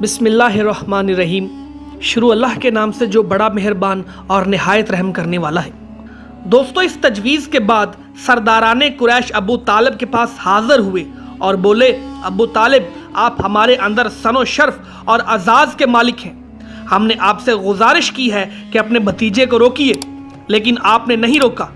بسم اللہ الرحمن الرحیم۔ شروع اللہ کے نام سے جو بڑا مہربان اور نہایت رحم کرنے والا ہے۔ دوستو، اس تجویز کے بعد سرداران قریش ابو طالب کے پاس حاضر ہوئے اور بولے، ابو طالب، آپ ہمارے اندر سن و شرف اور اعزاز کے مالک ہیں۔ ہم نے آپ سے گزارش کی ہے کہ اپنے بھتیجے کو روکیے، لیکن آپ نے نہیں روکا۔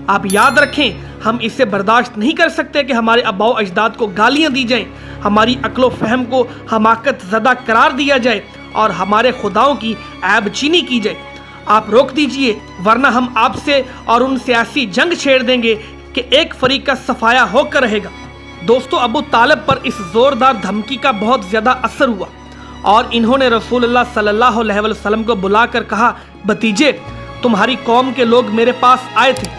آپ یاد رکھیں، ہم اسے برداشت نہیں کر سکتے کہ ہمارے آباء و اجداد کو گالیاں دی جائیں، ہماری عقل و فہم کو حماقت زدہ قرار دیا جائے اور ہمارے خداؤں کی عیب چینی کی جائے۔ آپ روک دیجئے، ورنہ ہم آپ سے اور ان سے ایسی جنگ چھیڑ دیں گے کہ ایک فریق کا صفایا ہو کر رہے گا۔ دوستو، ابو طالب پر اس زوردار دھمکی کا بہت زیادہ اثر ہوا اور انہوں نے رسول اللہ صلی اللہ علیہ وسلم کو بلا کر کہا، بھتیجے، تمہاری قوم کے لوگ میرے پاس آئے تھے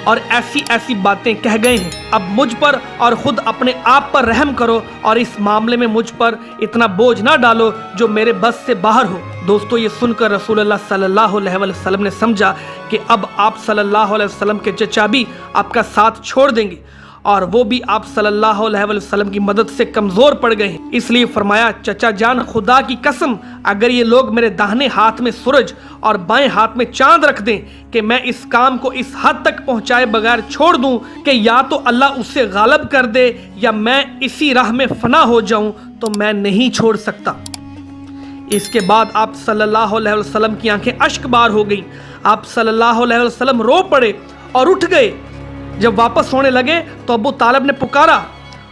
اور ایسی ایسی باتیں کہہ گئے ہیں۔ اب مجھ پر اور خود اپنے آپ پر رحم کرو اور اس معاملے میں مجھ پر اتنا بوجھ نہ ڈالو جو میرے بس سے باہر ہو۔ دوستو، یہ سن کر رسول اللہ صلی اللہ علیہ وسلم نے سمجھا کہ اب آپ صلی اللہ علیہ وسلم کے چچا بھی آپ کا ساتھ چھوڑ دیں گے اور وہ بھی آپ صلی اللہ علیہ وسلم کی مدد سے کمزور پڑ گئے ہیں۔ اس لیے فرمایا، چچا جان، خدا کی قسم، اگر یہ لوگ میرے داہنے ہاتھ میں سورج اور بائیں ہاتھ میں چاند رکھ دیں کہ میں اس کام کو اس حد تک پہنچائے بغیر چھوڑ دوں کہ یا تو اللہ اس سے غالب کر دے یا میں اسی راہ میں فنا ہو جاؤں، تو میں نہیں چھوڑ سکتا۔ اس کے بعد آپ صلی اللہ علیہ وسلم کی آنکھیں اشک بار ہو گئیں۔ آپ صلی اللہ علیہ وسلم رو پڑے اور اٹھ گئے۔ جب واپس ہونے لگے تو ابو طالب نے پکارا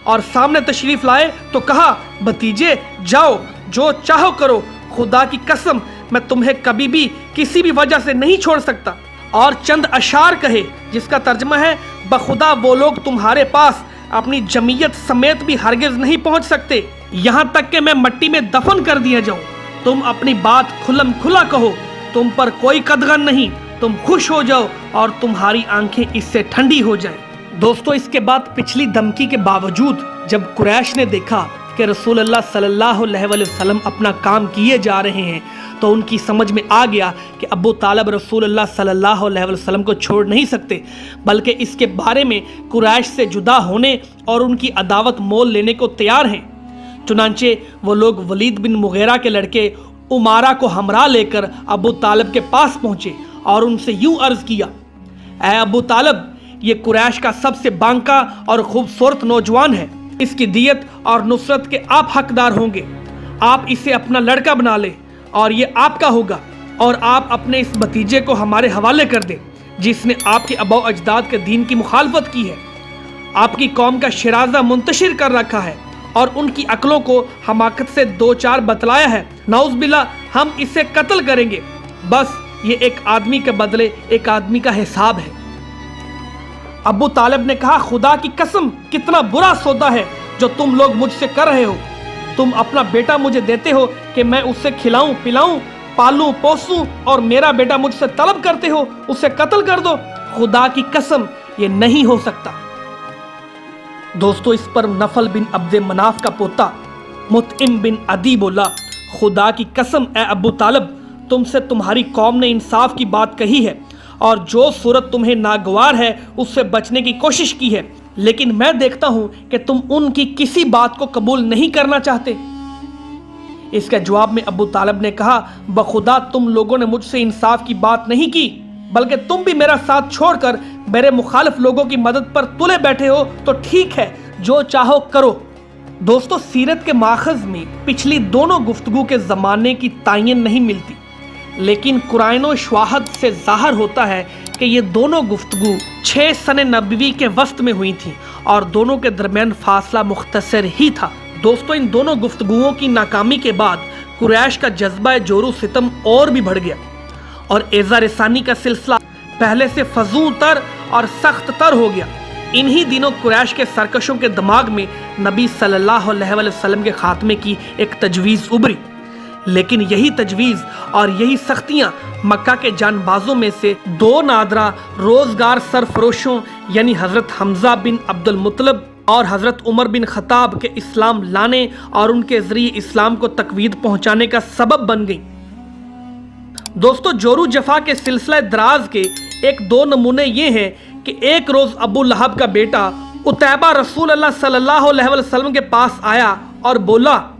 اور سامنے تشریف لائے تو کہا، بھتیجے، جاؤ، جو چاہو کرو، خدا کی قسم میں تمہیں کبھی بھی کسی بھی وجہ سے نہیں چھوڑ سکتا۔ اور چند اشعار کہے جس کا ترجمہ ہے، بخدا وہ لوگ تمہارے پاس اپنی جمعیت سمیت بھی ہرگز نہیں پہنچ سکتے، یہاں تک کہ میں مٹی میں دفن کر دیا جاؤں۔ تم اپنی بات کھلم کھلا کہو، تم پر کوئی قدغن نہیں، تم خوش ہو جاؤ اور تمہاری آنکھیں اس سے ٹھنڈی ہو جائیں۔ دوستو، اس کے بعد پچھلی دھمکی کے باوجود جب قریش نے دیکھا کہ رسول اللہ صلی اللہ علیہ وسلم اپنا کام کیے جا رہے ہیں تو ان کی سمجھ میں آ گیا کہ ابو طالب رسول اللہ صلی اللہ علیہ وسلم کو چھوڑ نہیں سکتے، بلکہ اس کے بارے میں قریش سے جدا ہونے اور ان کی عداوت مول لینے کو تیار ہیں۔ چنانچہ وہ لوگ ولید بن مغیرہ کے لڑکے عمارہ کو ہمراہ لے کر ابو طالب کے پاس پہنچے اور ان سے یوں عرض کیا، اے ابو طالب، یہ قریش کا سب سے بانکا اور خوبصورت نوجوان ہے، اس کی دیت اور نصرت کے آپ حقدار ہوں گے۔ آپ اسے اپنا لڑکا بنا لیں اور یہ آپ کا ہوگا، اور آپ اپنے اس بھتیجے کو ہمارے حوالے کر دیں جس نے آپ کے آباء و اجداد کے دین کی مخالفت کی ہے، آپ کی قوم کا شرازہ منتشر کر رکھا ہے اور ان کی عقلوں کو حماقت سے دو چار بتلایا ہے۔ نعوذ باللہ، ہم اسے قتل کریں گے۔ بس یہ ایک آدمی کے بدلے ایک آدمی کا حساب ہے۔ ابو طالب نے کہا، خدا کی قسم، کتنا برا سودا ہے جو تم لوگ مجھ سے کر رہے ہو۔ تم اپنا بیٹا مجھے دیتے ہو کہ میں اسے کھلاؤں پلاؤں، پالوں پوسوں، اور میرا بیٹا مجھ سے طلب کرتے ہو اسے قتل کر دو۔ خدا کی قسم، یہ نہیں ہو سکتا۔ دوستو، اس پر نفل بن عبد مناف کا پوتا مطعم بن عدی بولا، خدا کی قسم اے ابو طالب، تم سے تمہاری قوم نے انصاف کی بات کہی ہے اور جو صورت تمہیں ناگوار ہے اس سے بچنے کی کوشش کی ہے، لیکن میں دیکھتا ہوں کہ تم ان کی کسی بات کو قبول نہیں کرنا چاہتے۔ اس کے جواب میں ابو طالب نے کہا، بخدا تم لوگوں نے مجھ سے انصاف کی بات نہیں کی، بلکہ تم بھی میرا ساتھ چھوڑ کر میرے مخالف لوگوں کی مدد پر تلے بیٹھے ہو، تو ٹھیک ہے، جو چاہو کرو۔ دوستو، سیرت کے ماخذ میں پچھلی دونوں گفتگو کے زمانے کی تعین نہیں ملتی، لیکن قرائن و شواہد سے ظاہر ہوتا ہے کہ یہ دونوں گفتگو 6 سن نبوی کے وسط میں ہوئی تھیں اور دونوں کے درمیان فاصلہ مختصر ہی تھا۔ دوستو، ان دونوں گفتگوؤں کی ناکامی کے بعد قریش کا جذبہ جور و ستم اور بھی بڑھ گیا اور ایذا رسانی کا سلسلہ پہلے سے فزوں تر اور سخت تر ہو گیا۔ انہی دنوں قریش کے سرکشوں کے دماغ میں نبی صلی اللہ علیہ وسلم کے خاتمے کی ایک تجویز ابھری، لیکن یہی تجویز اور یہی سختیاں مکہ کے جان بازوں میں سے 2 نادرہ روزگار سرفروشوں یعنی حضرت حمزہ بن عبد المطلب اور حضرت عمر بن خطاب کے اسلام لانے اور ان کے ذریعے اسلام کو تقویت پہنچانے کا سبب بن گئیں۔ دوستو، جورو جفا کے سلسلہ دراز کے 1-2 نمونے یہ ہیں کہ ایک روز ابو لہب کا بیٹا عتیبہ رسول اللہ صلی اللہ علیہ وسلم کے پاس آیا اور بولا،